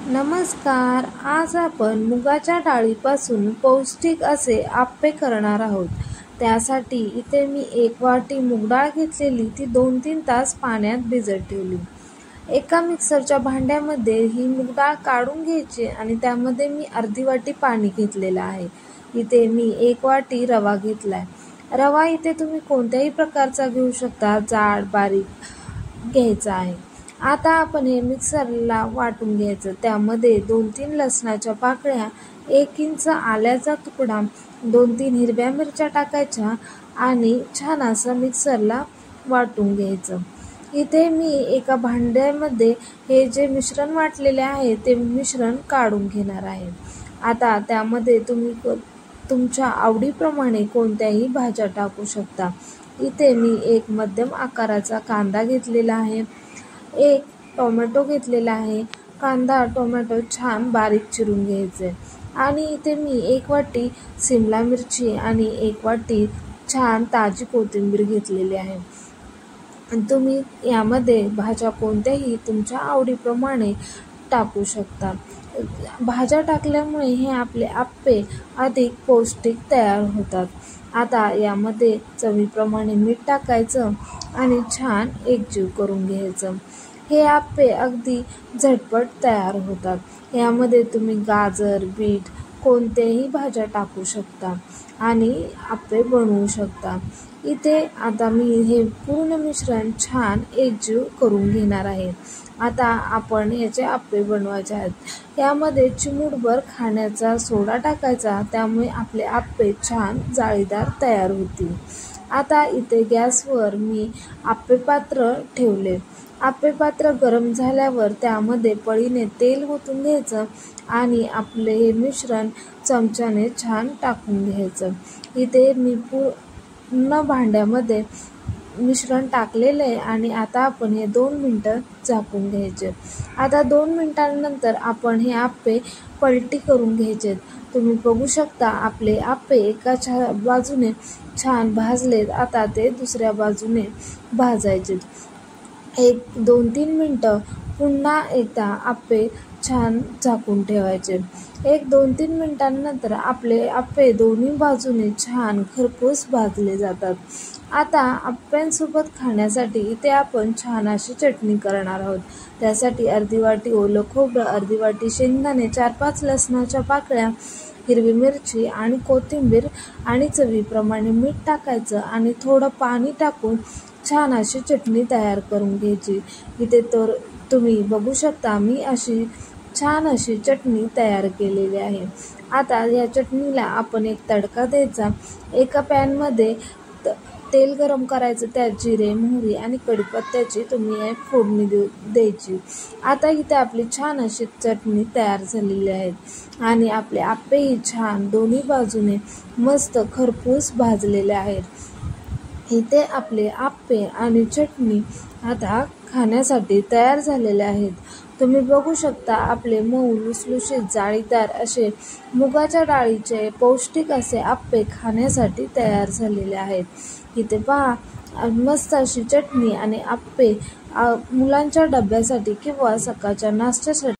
नमस्कार. आज आपण मुगाच्या डाळीपासून पौष्टिक असे आप्पे करणार आहोत. त्यासाठी इथे मी 1 वाटी मूग डाळ घेतलेली, ती 2-3 तास पाण्यात भिजत ठेवली. एका मिक्सरच्या भांड्यामध्ये ही मूग डाळ काढून घ्यायची आणि त्यामध्ये मी अर्धी वाटी पाणी घेतलेलं आहे. इथे मी 1 वाटी रवा घेतलाय. रवा इथे तुम्ही कोणत्याही प्रकारचा घेऊ शकता, जाड बारीक घ्यायचा आहे. आता आपण हे मिक्सरला वाटून घ्यायचं. त्यामध्ये 2-3 लसणाच्या पाकळ्या, 1 इंच आल्याचा तुकडा, 2-3 हिरव्या मिरच्या टाकायच्या आणि छान असं मिक्सरला वाटून घ्यायचं. इथे मी एका भांड्यामध्ये हे जे मिश्रण वाटलेले आहे ते मिश्रण काढून घेणार आहे. आता त्यामध्ये तुम्ही तुमच्या आवडीप्रमाणे कोणत्याही भाज्या टाकू शकता. इथे मी एक मध्यम आकाराचा कांदा घेतलेला आहे, 1 टोमॅटो घेतलेला आहे. कांदा टोमॅटो छान बारीक चिरून घ्यायचे आणि इथे मी 1 वाटी सिमला मिरची आणि 1 वाटी छान ताजी कोथिंबीर घेतलेली आहे. तुम्ही यामध्ये भाज्या कोणत्याही तुमच्या आवडीप्रमाणे टाकू शकता. भाज्या टाकल्यामुळे हे आपले आप्पे अधिक पौष्टिक तयार होतात. आता यामध्ये चवीप्रमाणे मीठ टाकायचं आणि छान एकजीव करून घ्यायचं. हे आप्पे अगदी झटपट तयार होतात. यामध्ये तुम्ही गाजर, बीट कोणत्याही भाज्या टाकू शकता आणि आप्पे बनवू शकता. इथे आता मी हे पूर्ण मिश्रण छान एकजीव करून घेणार आहे. आता आपण याचे आप्पे बनवायचे आहेत. यामध्ये चिमूटभर खाण्याचा सोडा टाकायचा, त्यामुळे आपले आप्पे छान जाळीदार तयार होतील. आता इथे गॅसवर मी आप्पे पात्र ठेवले. आप्पे पात्र गरम झाल्यावर त्यामध्ये पळीने तेल ओतून घ्यायचं आणि आपले हे मिश्रण चमच्याने छान टाकून घ्यायचं. इथे मी पूर्ण भांड्यामध्ये मिश्रण टाकलेलं आहे आणि आता आपण हे 2 मिनिटं झाकून घ्यायचे. आता 2 मिनिटांनंतर आपण हे आप्पे पलटी करून घ्यायचे. तुम्ही बघू शकता आपले आप्पे एका बाजूने छान भाजलेत. आता ते दुसऱ्या बाजूने भाजायचे. 1-2-3 मिनिटं पुन्हा एकदा आप्पे छान झाकून ठेवायचे. 1-2-3 मिनिटांनंतर आपले आप्पे दोन्ही बाजूने छान खरपूस भाजले जातात. आता आप्प्यांसोबत खाण्यासाठी इथे आपण छान अशी चटणी करणार आहोत. त्यासाठी अर्धी वाटी ओलं खोबरं, अर्धी वाटी शेंगदाणे, 4-5 लसणाच्या पाकळ्या, हिरवी मिरची आणि कोथिंबीर आणि चवीप्रमाणे मीठ टाकायचं आणि थोडं पाणी टाकून छान अशी चटणी तयार करून घ्यायची. इथे तर तुम्ही बघू शकता मी अशी छान अशी चटणी तयार केलेली आहे. आता या चटणीला आपण एक तडका द्यायचा. एका पॅनमध्ये तेल गरम करायचं, त्यात जिरे, मोहरी आणि कढीपत्त्याची तुम्ही फोडणी द्यायची. आता इथे आपली छान अशी चटणी तयार झालेली आहे आणि आपले आप्पेही छान दोन्ही बाजूने मस्त खरपूस भाजलेले आहेत. इथे आपले आप्पे आणि चटणी आता खाण्यासाठी तयार झालेले आहेत. तुम्ही बघू शकता आपले मऊ लुसलुशीत जाळीदार असे मुगाच्या डाळीचे पौष्टिक असे आप्पे खाण्यासाठी तयार झालेले आहेत. इथे पहा मस्त अशी चटणी आणि आप्पे मुलांच्या डब्यासाठी किंवा सकाळच्या नाश्त्यासाठी